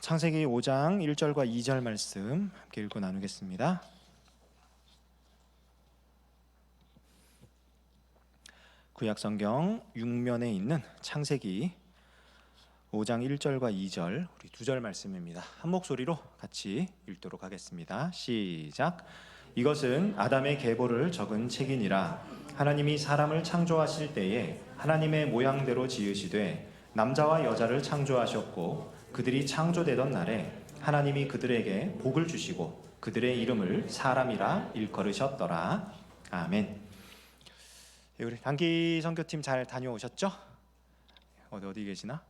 창세기 5장 1절과 2절 말씀 함께 읽고 나누겠습니다. 구약성경 6면에 있는 창세기 5장 1절과 2절 우리 2절 말씀입니다. 한 목소리로 같이 읽도록 하겠습니다. 시작. 이것은 아담의 계보를 적은 책이니라. 하나님이 사람을 창조하실 때에 하나님의 모양대로 지으시되 남자와 여자를 창조하셨고 그들이 창조되던 날에 하나님이 그들에게 복을 주시고 그들의 이름을 사람이라 일컬으셨더라. 아멘. 우리 단기 선교팀 잘 다녀오셨죠? 어디 계시나?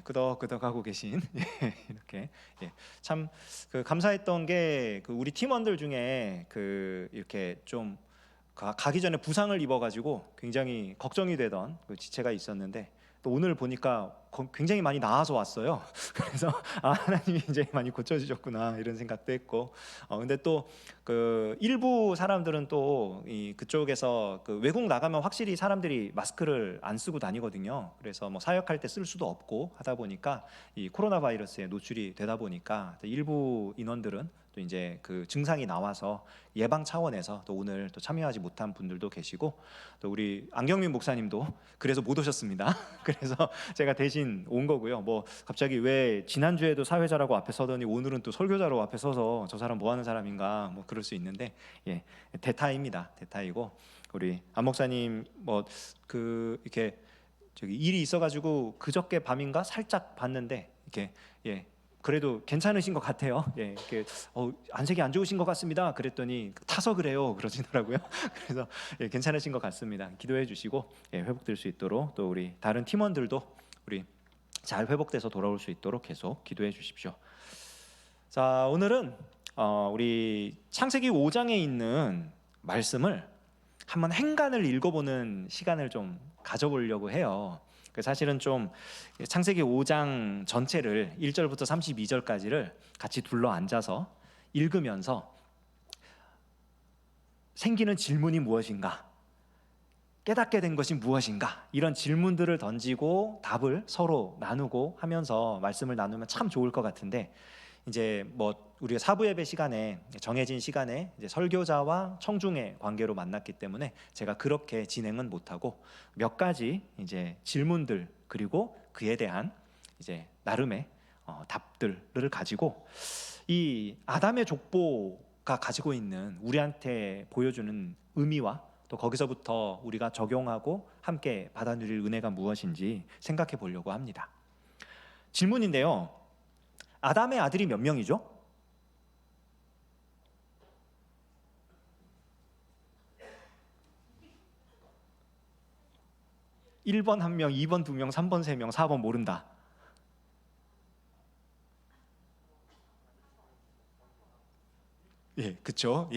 끄덕끄덕하고 계신 이렇게 참 감사했던 게 우리 팀원들 중에 이렇게 좀 가기 전에 부상을 입어가지고 굉장히 걱정이 되던 지체가 있었는데 또 오늘 보니까 굉장히 많이 나아서 왔어요. 그래서 하나님이 이제 많이 고쳐주셨구나 이런 생각도 했고, 근데 또 일부 사람들은 또 그쪽에서 외국 나가면 확실히 사람들이 마스크를 안 쓰고 다니거든요. 그래서 뭐 사역할 때 쓸 수도 없고 하다 보니까 이 코로나 바이러스에 노출이 되다 보니까 일부 인원들은 또 이제 증상이 나와서 예방 차원에서 또 오늘 또 참여하지 못한 분들도 계시고, 또 우리 안경민 목사님도 그래서 못 오셨습니다. 그래서 제가 대신 온 거고요. 뭐 갑자기 왜 지난주에도 사회자라고 앞에 서더니 오늘은 또 설교자로 앞에 서서 저 사람 뭐 하는 사람인가 뭐 그럴 수 있는데, 대타입니다. 대타이고, 우리 안 목사님 이렇게 일이 있어가지고 그저께 밤인가 살짝 봤는데 이렇게 그래도 괜찮으신 것 같아요. 이렇게 안색이 안 좋으신 것 같습니다. 그랬더니 타서 그래요 그러시더라고요. 그래서 괜찮으신 것 같습니다. 기도해 주시고 회복될 수 있도록, 또 우리 다른 팀원들도 우리 잘 회복돼서 돌아올 수 있도록 계속 기도해 주십시오. 자, 오늘은 우리 창세기 5장에 있는 말씀을 한번 행간을 읽어보는 시간을 좀 가져보려고 해요. 사실은 좀 창세기 5장 전체를 1절부터 32절까지를 같이 둘러 앉아서 읽으면서 생기는 질문이 무엇인가, 깨닫게 된 것이 무엇인가, 이런 질문들을 던지고 답을 서로 나누고 하면서 말씀을 나누면 참 좋을 것 같은데, 이제 뭐 우리가 사부 예배 시간에 정해진 시간에 이제 설교자와 청중의 관계로 만났기 때문에 제가 그렇게 진행은 못하고 몇 가지 이제 질문들, 그리고 그에 대한 이제 나름의 답들을 가지고 이 아담의 족보가 가지고 있는 우리한테 보여주는 의미와 또 거기서부터 우리가 적용하고 함께 받아 누릴 은혜가 무엇인지 생각해 보려고 합니다. 질문인데요, 아담의 아들이 몇 명이죠? (1번) 1명, (2번) 2명, (3번) 3명, (4번) 모른다. 그쵸?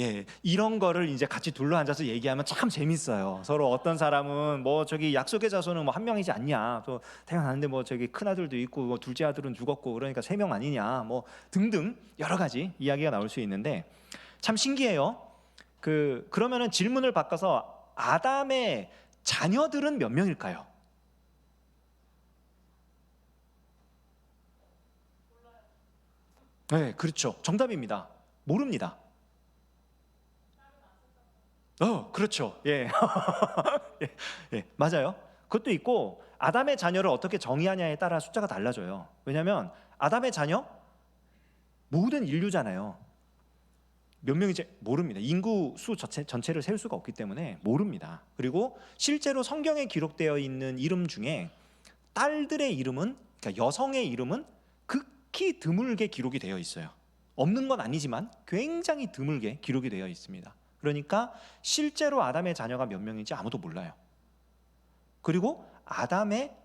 이런 거를 이제 같이 둘러 앉아서 얘기하면 참 재밌어요. 서로 어떤 사람은 뭐 약속의 자손은 뭐 한 명이지 않냐, 또 태어났는데 뭐 큰 아들도 있고 뭐 둘째 아들은 죽었고 그러니까 3명 아니냐, 뭐 등등 여러 가지 이야기가 나올 수 있는데 참 신기해요. 그러면은 질문을 바꿔서 아담의 자녀들은 몇 명일까요? 그렇죠. 정답입니다. 모릅니다. 그렇죠. 맞아요. 그것도 있고, 아담의 자녀를 어떻게 정의하냐에 따라 숫자가 달라져요. 왜냐하면 아담의 자녀 모든 인류잖아요. 몇 명인지 모릅니다. 인구 수 전체를 세울 수가 없기 때문에 모릅니다. 그리고 실제로 성경에 기록되어 있는 이름 중에 딸들의 이름은, 그러니까 여성의 이름은 극히 드물게 기록이 되어 있어요. 없는 건 아니지만 굉장히 드물게 기록이 되어 있습니다. 그러니까 실제로 아담의 자녀가 몇 명인지 아무도 몰라요. 그리고 아담의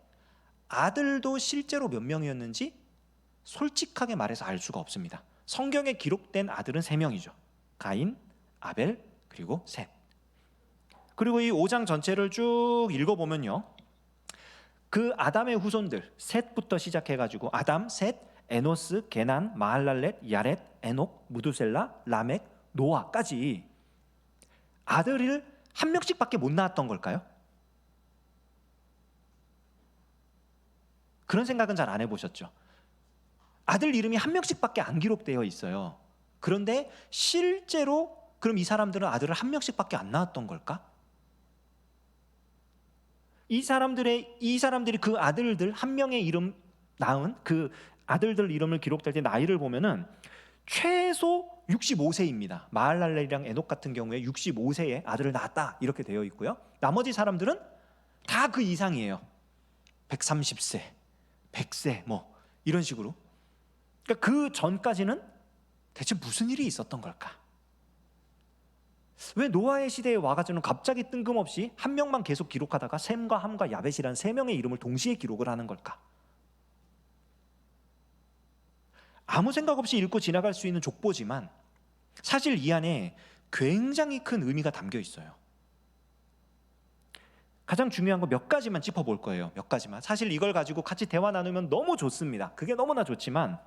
아들도 실제로 몇 명이었는지 솔직하게 말해서 알 수가 없습니다. 성경에 기록된 아들은 3명이죠. 가인, 아벨, 그리고 셋. 그리고 이 5장 전체를 쭉 읽어보면요, 그 아담의 후손들 셋부터 시작해가지고 아담, 셋, 에노스, 게난, 마할랄렛, 야렛, 에녹, 무두셀라, 라멕, 노아까지 아들을 한 명씩밖에 못 낳았던 걸까요? 그런 생각은 잘 안 해보셨죠? 아들 이름이 한 명씩밖에 안 기록되어 있어요. 그런데 실제로 그럼 이 사람들은 아들을 한 명씩밖에 안 낳았던 걸까? 이 사람들이 그 아들들 한 명의 이름 낳은 그 아들들 이름을 기록될 때 나이를 보면은 최소 65세입니다. 마할랄렐이랑 에녹 같은 경우에 65세에 아들을 낳았다 이렇게 되어 있고요. 나머지 사람들은 다 그 이상이에요. 130세, 100세 뭐 이런 식으로. 그러니까 그 전까지는 대체 무슨 일이 있었던 걸까? 왜 노아의 시대에 와가지고는 갑자기 뜬금없이 한 명만 계속 기록하다가 셈과 함과 야벳이라는 세 명의 이름을 동시에 기록을 하는 걸까? 아무 생각 없이 읽고 지나갈 수 있는 족보지만 사실 이 안에 굉장히 큰 의미가 담겨 있어요. 가장 중요한 거 몇 가지만 짚어볼 거예요. 몇 가지만. 사실 이걸 가지고 같이 대화 나누면 너무 좋습니다. 그게 너무나 좋지만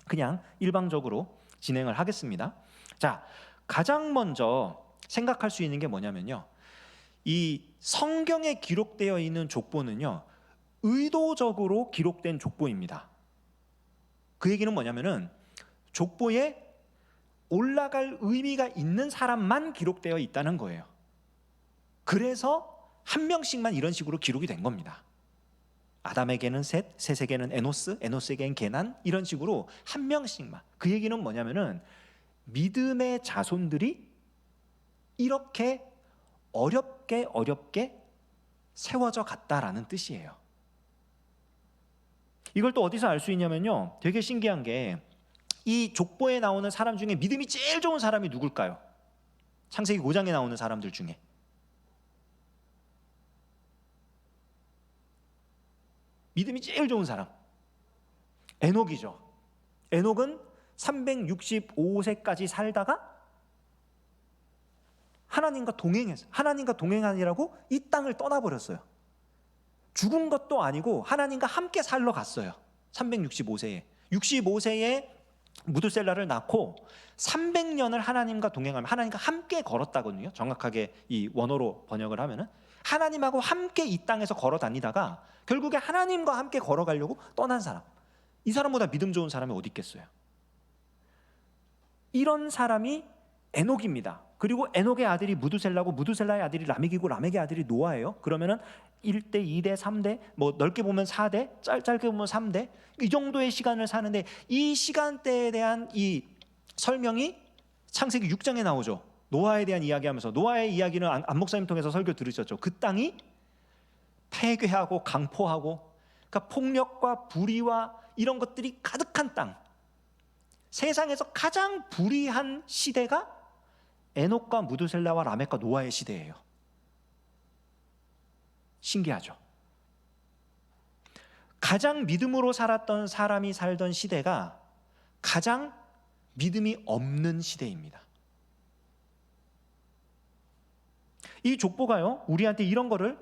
그냥 일방적으로 진행을 하겠습니다. 자, 가장 먼저 생각할 수 있는 게 뭐냐면요, 이 성경에 기록되어 있는 족보는요 의도적으로 기록된 족보입니다. 그 얘기는 뭐냐면은 족보에 올라갈 의미가 있는 사람만 기록되어 있다는 거예요. 그래서 한 명씩만 이런 식으로 기록이 된 겁니다. 아담에게는 셋, 셋에게는 에노스, 에노스에게는 게난, 이런 식으로 한 명씩만. 그 얘기는 뭐냐면은 믿음의 자손들이 이렇게 어렵게 세워져 갔다라는 뜻이에요. 이걸 또 어디서 알 수 있냐면요, 되게 신기한 게 이 족보에 나오는 사람 중에 믿음이 제일 좋은 사람이 누굴까요? 창세기 5장에 나오는 사람들 중에 믿음이 제일 좋은 사람 에녹이죠. 에녹은 365세까지 살다가 하나님과 동행하니라고 이 땅을 떠나버렸어요. 죽은 것도 아니고 하나님과 함께 살러 갔어요. 365세에 65세에 무드셀라를 낳고 300년을 하나님과 동행하며 하나님과 함께 걸었다거든요. 정확하게 이 원어로 번역을 하면은 하나님하고 함께 이 땅에서 걸어 다니다가 결국에 하나님과 함께 걸어가려고 떠난 사람. 이 사람보다 믿음 좋은 사람이 어디 있겠어요? 이런 사람이 에녹입니다. 그리고 에녹의 아들이 무드셀라고 무드셀라의 아들이 라멕이고 라멕의 아들이 노아예요. 그러면은 1대, 2대, 3대, 뭐 넓게 보면 4대, 짧게 보면 3대, 이 정도의 시간을 사는데 이 시간대에 대한 이 설명이 창세기 6장에 나오죠. 노아에 대한 이야기하면서 노아의 이야기는 안 목사님 통해서 설교 들으셨죠. 그 땅이 폐괴하고 강포하고, 그러니까 폭력과 불의와 이런 것들이 가득한 땅, 세상에서 가장 불의한 시대가 에녹과 무드셀라와 라멕과 노아의 시대예요. 신기하죠? 가장 믿음으로 살았던 사람이 살던 시대가 가장 믿음이 없는 시대입니다. 이 족보가요 우리한테 이런 거를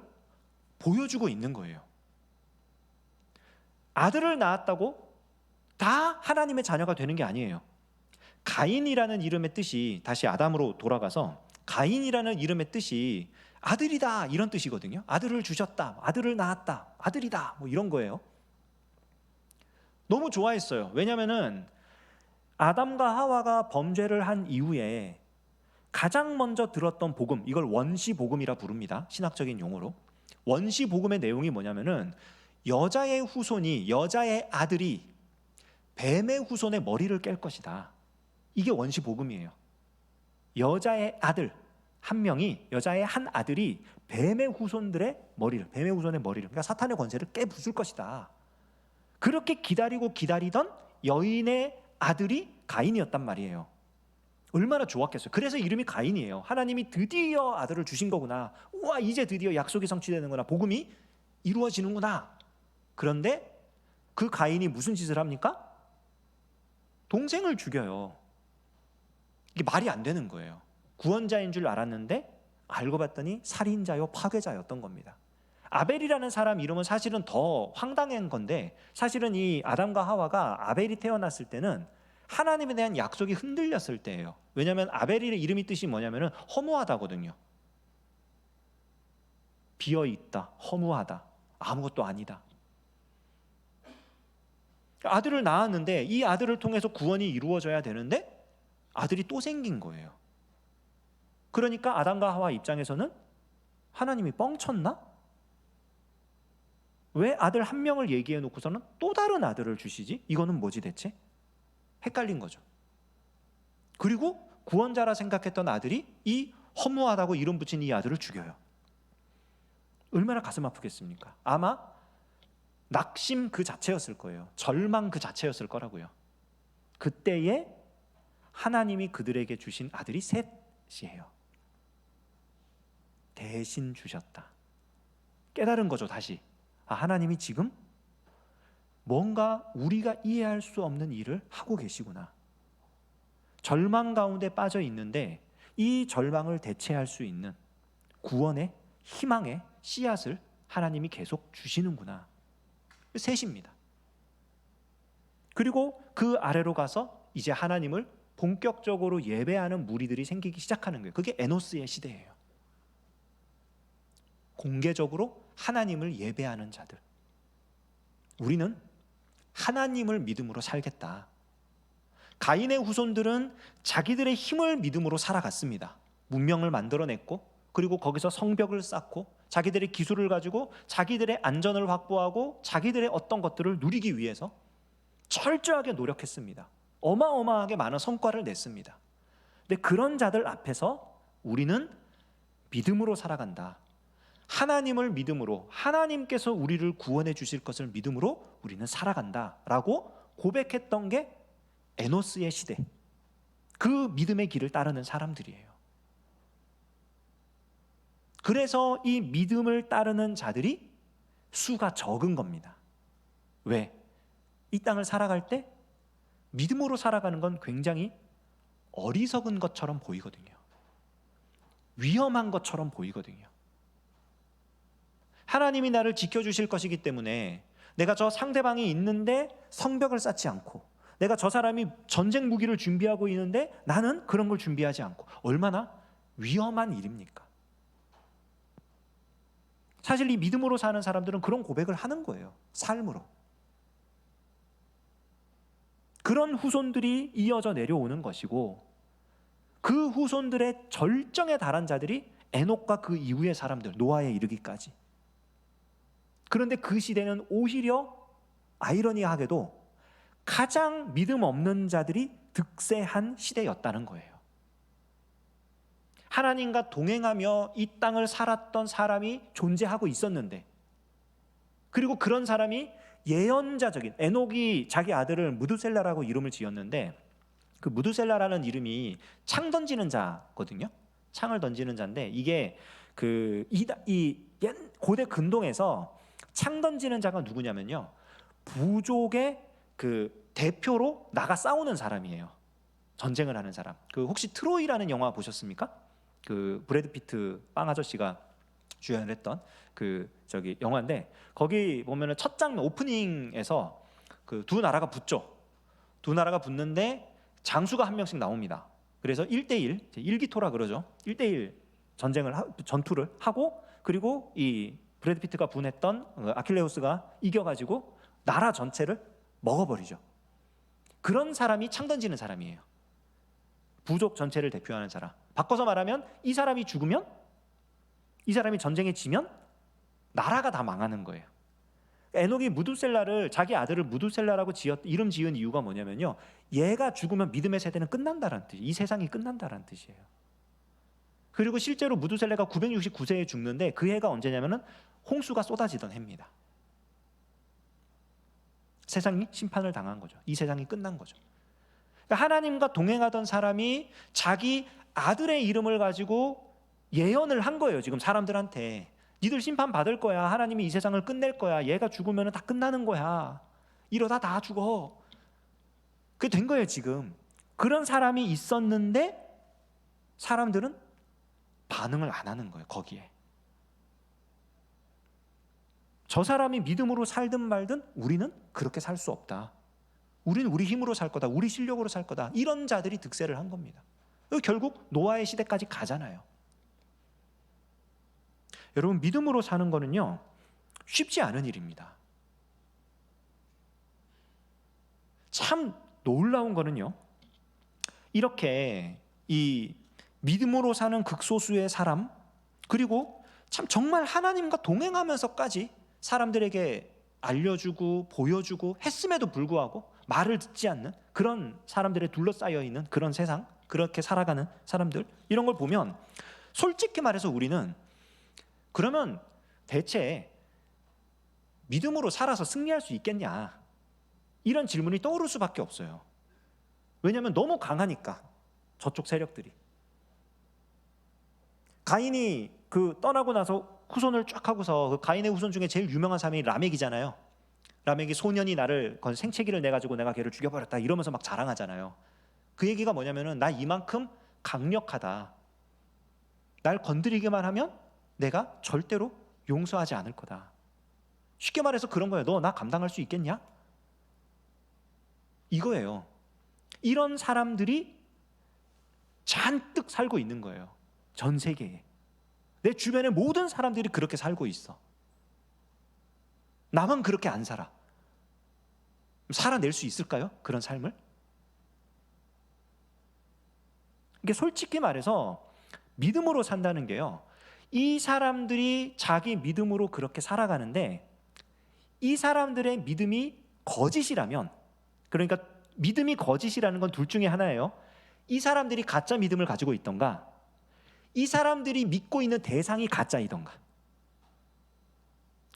보여주고 있는 거예요. 아들을 낳았다고 다 하나님의 자녀가 되는 게 아니에요. 가인이라는 이름의 뜻이, 다시 아담으로 돌아가서 가인이라는 이름의 뜻이 아들이다 이런 뜻이거든요. 아들을 주셨다, 아들을 낳았다, 아들이다 뭐 이런 거예요. 너무 좋아했어요. 왜냐면은 아담과 하와가 범죄를 한 이후에 가장 먼저 들었던 복음, 이걸 원시복음이라 부릅니다. 신학적인 용어로. 원시복음의 내용이 뭐냐면은 여자의 후손이, 여자의 아들이 뱀의 후손의 머리를 깰 것이다. 이게 원시복음이에요. 여자의 아들 한 명이, 여자의 한 아들이 뱀의 후손의 머리를, 그러니까 사탄의 권세를 깨부술 것이다. 그렇게 기다리던 여인의 아들이 가인이었단 말이에요. 얼마나 좋았겠어요. 그래서 이름이 가인이에요. 하나님이 드디어 아들을 주신 거구나. 우와, 이제 드디어 약속이 성취되는구나. 복음이 이루어지는구나. 그런데 그 가인이 무슨 짓을 합니까? 동생을 죽여요. 이게 말이 안 되는 거예요. 구원자인 줄 알았는데 알고 봤더니 살인자요 파괴자였던 겁니다. 아벨이라는 사람 이름은 사실은 더 황당한 건데, 사실은 이 아담과 하와가 아벨이 태어났을 때는 하나님에 대한 약속이 흔들렸을 때예요. 왜냐하면 아벨의 이름이 뜻이 뭐냐면은 허무하다거든요. 비어있다, 허무하다, 아무것도 아니다. 아들을 낳았는데 이 아들을 통해서 구원이 이루어져야 되는데 아들이 또 생긴 거예요. 그러니까 아담과 하와 입장에서는 하나님이 뻥쳤나? 왜 아들 한 명을 얘기해 놓고서는 또 다른 아들을 주시지? 이거는 뭐지 대체? 헷갈린 거죠. 그리고 구원자라 생각했던 아들이 이 허무하다고 이름 붙인 이 아들을 죽여요. 얼마나 가슴 아프겠습니까? 아마 낙심 그 자체였을 거예요. 절망 그 자체였을 거라고요. 그때에 하나님이 그들에게 주신 아들이 셋이에요. 대신 주셨다. 깨달은 거죠. 다시 하나님이 지금 뭔가 우리가 이해할 수 없는 일을 하고 계시구나. 절망 가운데 빠져 있는데 이 절망을 대체할 수 있는 구원의 희망의 씨앗을 하나님이 계속 주시는구나. 셋입니다. 그리고 그 아래로 가서 이제 하나님을 본격적으로 예배하는 무리들이 생기기 시작하는 거예요. 그게 에노스의 시대예요. 공개적으로 하나님을 예배하는 자들. 우리는 하나님을 믿음으로 살겠다. 가인의 후손들은 자기들의 힘을 믿음으로 살아갔습니다. 문명을 만들어냈고 그리고 거기서 성벽을 쌓고 자기들의 기술을 가지고 자기들의 안전을 확보하고 자기들의 어떤 것들을 누리기 위해서 철저하게 노력했습니다. 어마어마하게 많은 성과를 냈습니다. 근데 그런 자들 앞에서 우리는 믿음으로 살아간다. 하나님을 믿음으로, 하나님께서 우리를 구원해 주실 것을 믿음으로 우리는 살아간다라고 고백했던 게 에노스의 시대, 그 믿음의 길을 따르는 사람들이에요. 그래서 이 믿음을 따르는 자들이 수가 적은 겁니다. 왜? 이 땅을 살아갈 때 믿음으로 살아가는 건 굉장히 어리석은 것처럼 보이거든요. 위험한 것처럼 보이거든요. 하나님이 나를 지켜주실 것이기 때문에 내가 저 상대방이 있는데 성벽을 쌓지 않고, 내가 저 사람이 전쟁 무기를 준비하고 있는데 나는 그런 걸 준비하지 않고, 얼마나 위험한 일입니까? 사실 이 믿음으로 사는 사람들은 그런 고백을 하는 거예요. 삶으로. 그런 후손들이 이어져 내려오는 것이고, 그 후손들의 절정에 달한 자들이 에녹과 그 이후의 사람들, 노아에 이르기까지. 그런데 그 시대는 오히려 아이러니하게도 가장 믿음 없는 자들이 득세한 시대였다는 거예요. 하나님과 동행하며 이 땅을 살았던 사람이 존재하고 있었는데, 그리고 그런 사람이 예언자적인, 에녹이 자기 아들을 무두셀라라고 이름을 지었는데, 그 무두셀라라는 이름이 창 던지는 자거든요. 창을 던지는 자인데, 이게 이 고대 근동에서 창 던지는 자가 누구냐면요, 부족의 그 대표로 나가 싸우는 사람이에요. 전쟁을 하는 사람. 그 혹시 트로이라는 영화 보셨습니까? 그 브래드 피트 빵 아저씨가 주연을 했던 그 영화인데, 거기 보면은 첫 장면 오프닝에서 그 두 나라가 붙죠. 두 나라가 붙는데 장수가 한 명씩 나옵니다. 그래서 1대1, 일기토라 그러죠. 1대1 전투를 하고, 그리고 이 브래드 피트가 분했던 아킬레우스가 이겨가지고 나라 전체를 먹어버리죠. 그런 사람이 창 던지는 사람이에요. 부족 전체를 대표하는 사람. 바꿔서 말하면 이 사람이 죽으면, 이 사람이 전쟁에 지면 나라가 다 망하는 거예요. 에녹이 무두셀라를, 자기 아들을 무두셀라라고 이름 지은 이유가 뭐냐면요, 얘가 죽으면 믿음의 세대는 끝난다라는 뜻이에요. 이 세상이 끝난다라는 뜻이에요. 그리고 실제로 무두셀라가 969세에 죽는데 그 해가 언제냐면은 홍수가 쏟아지던 해입니다. 세상이 심판을 당한 거죠. 이 세상이 끝난 거죠. 그러니까 하나님과 동행하던 사람이 자기 아들의 이름을 가지고 예언을 한 거예요. 지금 사람들한테 니들 심판 받을 거야. 하나님이 이 세상을 끝낼 거야. 얘가 죽으면 다 끝나는 거야. 이러다 다 죽어. 그게 된 거예요 지금. 그런 사람이 있었는데 사람들은 반응을 안 하는 거예요. 거기에 저 사람이 믿음으로 살든 말든 우리는 그렇게 살 수 없다. 우리는 우리 힘으로 살 거다. 우리 실력으로 살 거다. 이런 자들이 득세를 한 겁니다. 결국 노아의 시대까지 가잖아요. 여러분, 믿음으로 사는 거는요 쉽지 않은 일입니다. 참 놀라운 거는요, 이렇게 이 믿음으로 사는 극소수의 사람, 그리고 참 정말 하나님과 동행하면서까지 사람들에게 알려주고 보여주고 했음에도 불구하고 말을 듣지 않는 그런 사람들에 둘러싸여 있는 그런 세상, 그렇게 살아가는 사람들, 이런 걸 보면 솔직히 말해서 우리는 그러면 대체 믿음으로 살아서 승리할 수 있겠냐, 이런 질문이 떠오를 수밖에 없어요. 왜냐하면 너무 강하니까, 저쪽 세력들이. 가인이 떠나고 나서 후손을 쫙 하고서 그 가인의 후손 중에 제일 유명한 사람이 라멕이잖아요. 라멕이 소년이 나를 생채기를 내가지고 내가 걔를 죽여버렸다 이러면서 막 자랑하잖아요. 그 얘기가 뭐냐면은 나 이만큼 강력하다, 날 건드리기만 하면 내가 절대로 용서하지 않을 거다. 쉽게 말해서 그런 거예요. 너 나 감당할 수 있겠냐? 이거예요. 이런 사람들이 잔뜩 살고 있는 거예요. 전 세계에. 내 주변의 모든 사람들이 그렇게 살고 있어. 나만 그렇게 안 살아. 살아낼 수 있을까요? 그런 삶을? 이게 솔직히 말해서 믿음으로 산다는 게요, 이 사람들이 자기 믿음으로 그렇게 살아가는데 이 사람들의 믿음이 거짓이라면, 그러니까 믿음이 거짓이라는 건 둘 중에 하나예요. 이 사람들이 가짜 믿음을 가지고 있던가, 이 사람들이 믿고 있는 대상이 가짜이던가.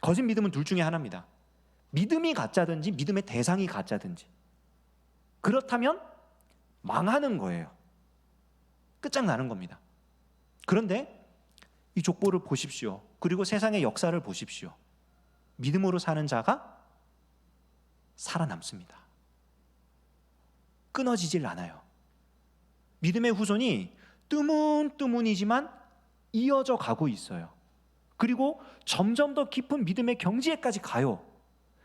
거짓 믿음은 둘 중에 하나입니다. 믿음이 가짜든지 믿음의 대상이 가짜든지. 그렇다면 망하는 거예요. 끝장나는 겁니다. 그런데 이 족보를 보십시오. 그리고 세상의 역사를 보십시오. 믿음으로 사는 자가 살아남습니다. 끊어지질 않아요. 믿음의 후손이 뜨문뜨문이지만 이어져 가고 있어요. 그리고 점점 더 깊은 믿음의 경지에까지 가요.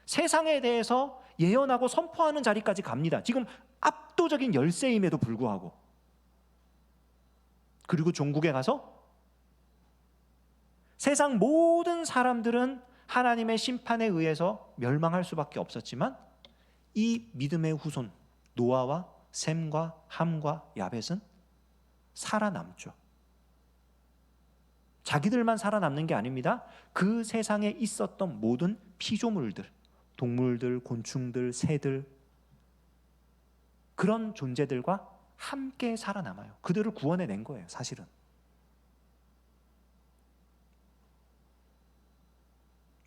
세상에 대해서 예언하고 선포하는 자리까지 갑니다. 지금 압도적인 열세임에도 불구하고. 그리고 종국에 가서 세상 모든 사람들은 하나님의 심판에 의해서 멸망할 수밖에 없었지만 이 믿음의 후손 노아와 셈과 함과 야벳은 살아남죠. 자기들만 살아남는 게 아닙니다. 그 세상에 있었던 모든 피조물들, 동물들, 곤충들, 새들, 그런 존재들과 함께 살아남아요. 그들을 구원해낸 거예요, 사실은.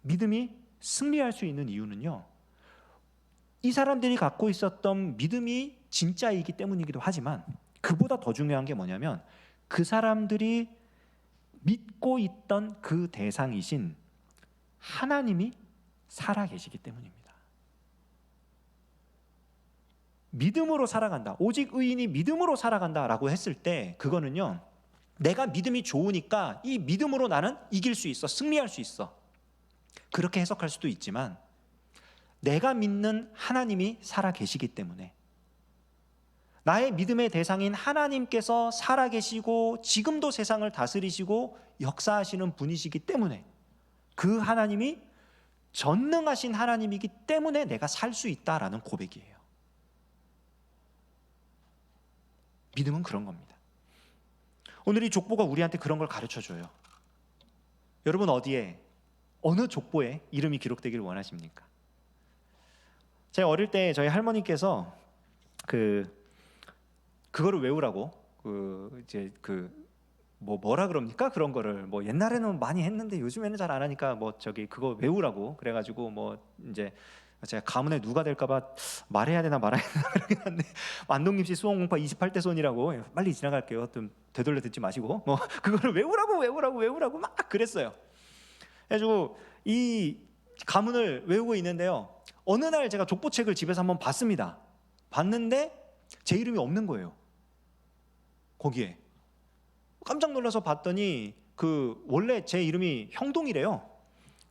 믿음이 승리할 수 있는 이유는요, 이 사람들이 갖고 있었던 믿음이 진짜이기 때문이기도 하지만 그보다 더 중요한 게 뭐냐면 그 사람들이 믿고 있던 그 대상이신 하나님이 살아계시기 때문입니다. 믿음으로 살아간다, 오직 의인이 믿음으로 살아간다라고 했을 때 그거는요, 내가 믿음이 좋으니까 이 믿음으로 나는 이길 수 있어, 승리할 수 있어, 그렇게 해석할 수도 있지만 내가 믿는 하나님이 살아계시기 때문에, 나의 믿음의 대상인 하나님께서 살아계시고 지금도 세상을 다스리시고 역사하시는 분이시기 때문에, 그 하나님이 전능하신 하나님이기 때문에 내가 살 수 있다라는 고백이에요. 믿음은 그런 겁니다. 오늘 이 족보가 우리한테 그런 걸 가르쳐줘요. 여러분 어디에, 어느 족보에 이름이 기록되기를 원하십니까? 제가 어릴 때 저희 할머니께서 그거를 외우라고 뭐라 그럽니까? 그런 거를 뭐 옛날에는 많이 했는데 요즘에는 잘 안 하니까 그거 외우라고 그래가지고 이제 제가 가문에 누가 될까봐 말해야 되나 말아야 되나 그러긴 한데, 안동김씨 수원공파 28대 손이라고, 빨리 지나갈게요. 좀 되돌려 듣지 마시고 그거를 외우라고 막 그랬어요. 그래가지고 이 가문을 외우고 있는데요, 어느 날 제가 족보책을 집에서 한번 봤습니다. 봤는데 제 이름이 없는 거예요. 거기에 깜짝 놀라서 봤더니 원래 제 이름이 형동이래요.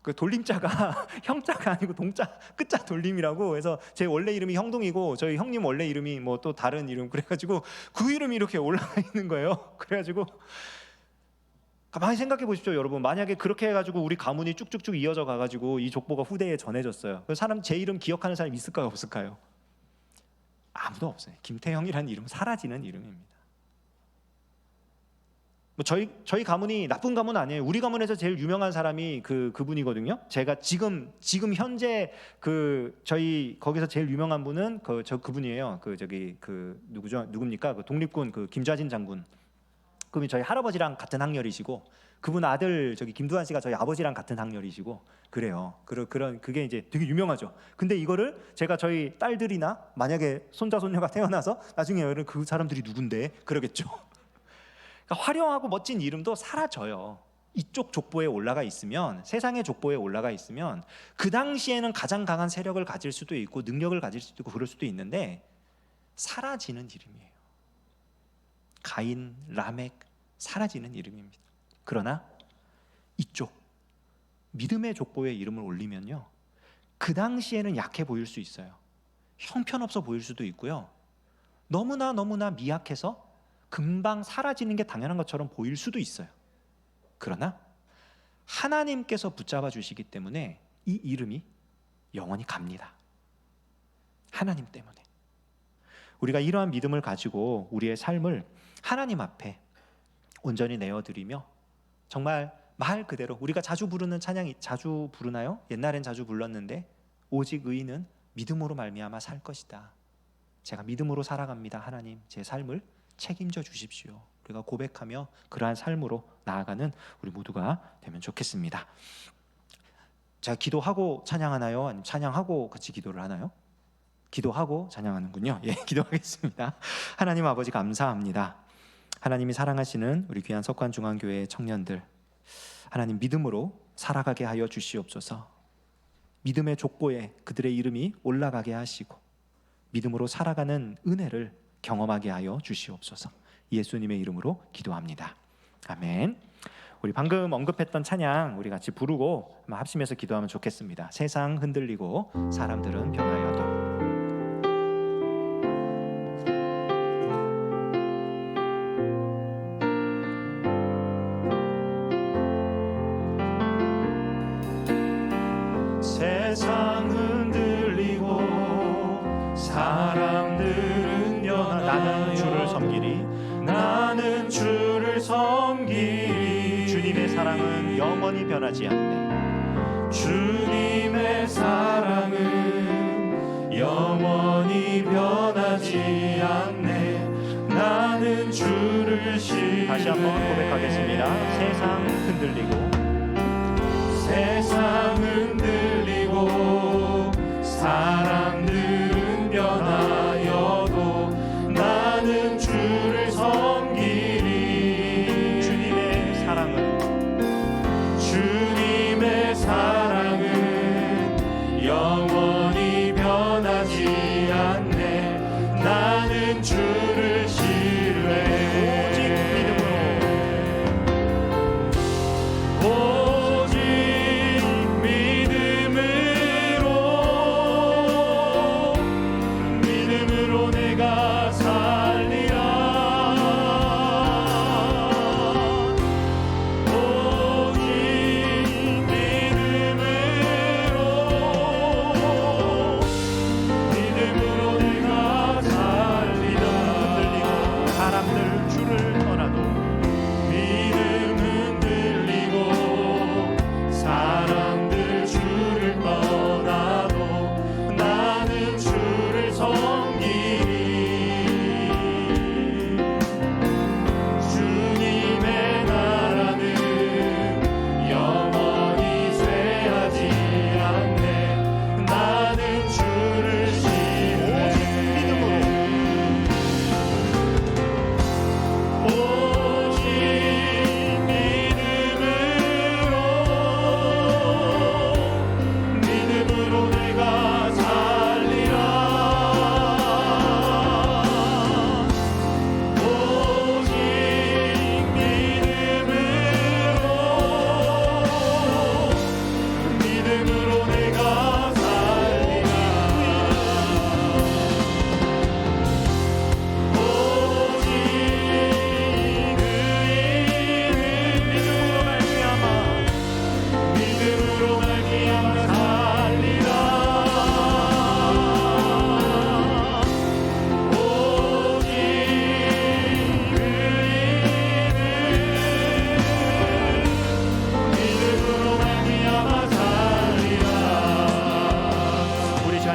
그 돌림자가 형자가 아니고 동자 끝자 돌림이라고. 그래서 제 원래 이름이 형동이고 저희 형님 원래 이름이 또 다른 이름, 그래가지고 그 이름이 이렇게 올라가 있는 거예요. 그래가지고 가만히 생각해 보십시오, 여러분. 만약에 그렇게 해가지고 우리 가문이 쭉쭉쭉 이어져 가가지고 이 족보가 후대에 전해졌어요. 그 사람 제 이름 기억하는 사람 있을까요, 없을까요? 아무도 없어요. 김태형이라는 이름은 사라지는 이름입니다. 뭐 저희 가문이 나쁜 가문 아니에요. 우리 가문에서 제일 유명한 사람이 그분이거든요. 제가 지금 현재 저희 거기서 제일 유명한 분은 그분이에요. 누굽니까? 독립군 김좌진 장군. 그분이 저희 할아버지랑 같은 학년이시고, 그분 아들 김두한 씨가 저희 아버지랑 같은 학년이시고 그래요. 그게 이제 되게 유명하죠. 근데 이거를 제가 저희 딸들이나 만약에 손자 손녀가 태어나서 나중에 그 사람들이 누군데 그러겠죠. 그러니까 화려하고 멋진 이름도 사라져요. 이쪽 족보에 올라가 있으면, 세상의 족보에 올라가 있으면 그 당시에는 가장 강한 세력을 가질 수도 있고 능력을 가질 수도 있고 그럴 수도 있는데 사라지는 이름이에요. 가인, 라멕, 사라지는 이름입니다. 그러나 이쪽 믿음의 족보에 이름을 올리면요, 그 당시에는 약해 보일 수 있어요. 형편없어 보일 수도 있고요, 너무나 미약해서 금방 사라지는 게 당연한 것처럼 보일 수도 있어요. 그러나 하나님께서 붙잡아 주시기 때문에 이 이름이 영원히 갑니다. 하나님 때문에. 우리가 이러한 믿음을 가지고 우리의 삶을 하나님 앞에 온전히 내어드리며, 정말 말 그대로 우리가 자주 부르는 찬양이, 자주 부르나요? 옛날엔 자주 불렀는데, 오직 의인은 믿음으로 말미암아 살 것이다. 제가 믿음으로 살아갑니다. 하나님, 제 삶을 책임져 주십시오. 우리가 고백하며 그러한 삶으로 나아가는 우리 모두가 되면 좋겠습니다. 제가 기도하고 찬양하나요? 아니면 찬양하고 같이 기도를 하나요? 기도하고 찬양하는군요. 예, 기도하겠습니다. 하나님 아버지, 감사합니다. 하나님이 사랑하시는 우리 귀한 석관중앙교회 청년들, 하나님 믿음으로 살아가게 하여 주시옵소서. 믿음의 족보에 그들의 이름이 올라가게 하시고 믿음으로 살아가는 은혜를 경험하게 하여 주시옵소서. 예수님의 이름으로 기도합니다. 아멘. 우리 방금 언급했던 찬양 우리 같이 부르고 합심해서 기도하면 좋겠습니다. 세상 흔들리고 사람들은 변하여도. 세상 흔들리고 사람들은 나는 주를 섬기리. 나는 주를 섬기리. 주님의 사랑은 영원히 변하지 않네. 주님의 사랑은 영원히 변하지 않네. 나는 주를 신뢰. 다시 한번 고백하겠습니다. 세상 흔들리고 세상 흔들리고 사람들은 변하여도 나는 주를 섬기리. 주님의 사랑은 영원히 변하지 않네. 나는 주를 신뢰해. 오직 믿음으로 내가 살리라. 오직 믿음으로 내가 살리라.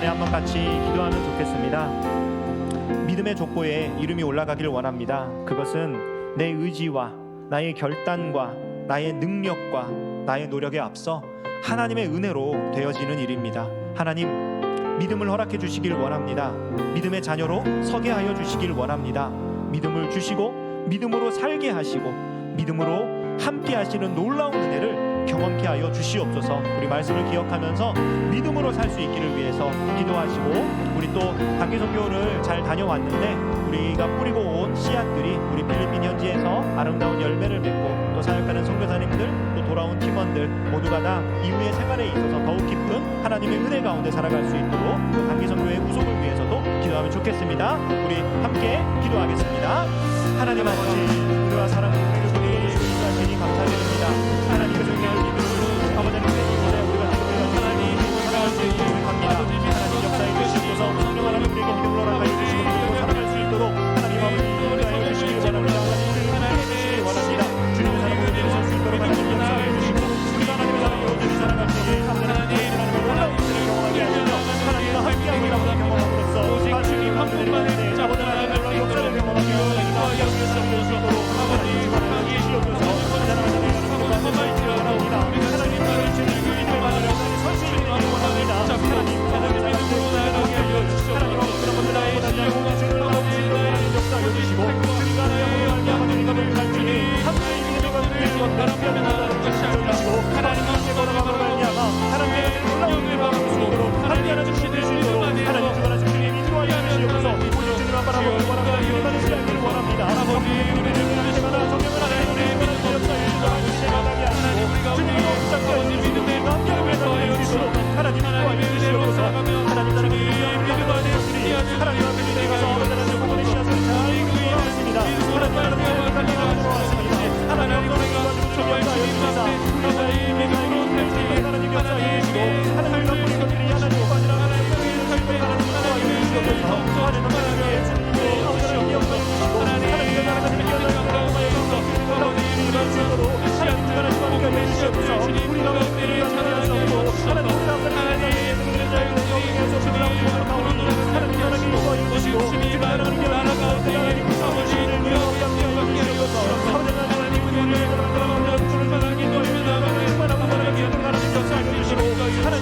시간에 한번 같이 기도하면 좋겠습니다. 믿음의 족보에 이름이 올라가길 원합니다. 그것은 내 의지와 나의 결단과 나의 능력과 나의 노력에 앞서 하나님의 은혜로 되어지는 일입니다. 하나님, 믿음을 허락해 주시길 원합니다. 믿음의 자녀로 서게 하여 주시길 원합니다. 믿음을 주시고 믿음으로 살게 하시고 믿음으로 함께 하시는 놀라운 은혜를 경험케 하여 주시옵소서. 우리 말씀을 기억하면서 믿음으로 살 수 있기를 위해서 기도하시고, 우리 또 단기 선교를 잘 다녀왔는데 우리가 뿌리고 온 씨앗들이 우리 필리핀 현지에서 아름다운 열매를 맺고 또 사역하는 선교사님들, 또 돌아온 팀원들 모두가 다 이후의 생활에 있어서 더욱 깊은 하나님의 은혜 가운데 살아갈 수 있도록 또 단기 선교의 후속을 위해서도 기도하면 좋겠습니다. 우리 함께 기도하겠습니다. 하나님 아버지, 은혜와 사랑으로 우리를 보내주시고 인도하시니 감사드립니다. 하나님의 존귀한 기도를 아버지 하나님의 이번에 우리가 살아갈 수 있도록 합니다. 하나님 역사해 주시옵소서. 성령 하나님 우리에게 믿음으로 허락하여 주시고 믿음으로 살아갈 수 있도록 하나님 아버지 인도하여 주시기 원합니다. 하나님 주시기 원합니다. 주님의 사랑으로 우리를 살 수 있도록 하나님 역사해 주시고 우리가 하나님의 사랑으로 여전히 살아갈 수 있는 하나님의 놀라운 은혜를 경험하게 하시며 하나님과 함께하고 있다고 경험함으로써 주님 한 분만의 아버지 하나님의 놀라운 역사를 경험하며 하나님과 함께하고 있을 수 있도록 아버지 하나님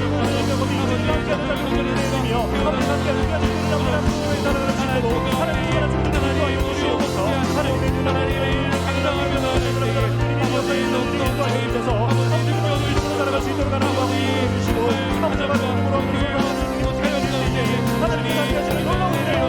주시옵소서.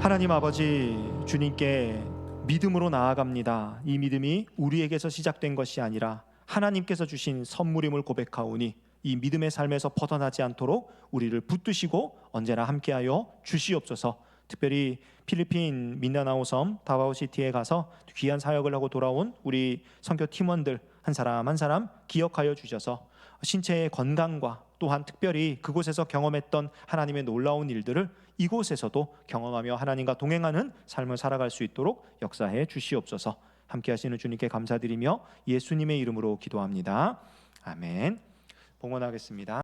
하나님 아버지, 주님께 믿음으로 나아갑니다. 이 믿음이 우리에게서 시작된 것이 아니라 하나님께서 주신 선물임을 고백하오니 이 믿음의 삶에서 벗어나지 않도록 우리를 붙드시고 언제나 함께하여 주시옵소서. 특별히 필리핀 민다나오 섬 다바오시티에 가서 귀한 사역을 하고 돌아온 우리 선교 팀원들 한 사람 한 사람 기억하여 주셔서 신체의 건강과 또한 특별히 그곳에서 경험했던 하나님의 놀라운 일들을 이곳에서도 경험하며 하나님과 동행하는 삶을 살아갈 수 있도록 역사해 주시옵소서. 함께 하시는 주님께 감사드리며 예수님의 이름으로 기도합니다. 아멘. 봉헌하겠습니다.